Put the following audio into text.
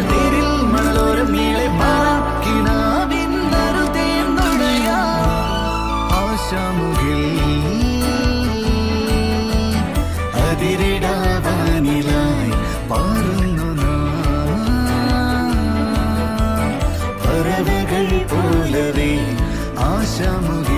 തീരിൽ മണലോരം നീളെ മാക്കിനാവിന്നറുതേന്നുടയാ ആശാമുകിൽ അതിരിടാവാനിലായി പാറുന്നു നാം പറവകൾ പോലവേ ആശാമുകിൽ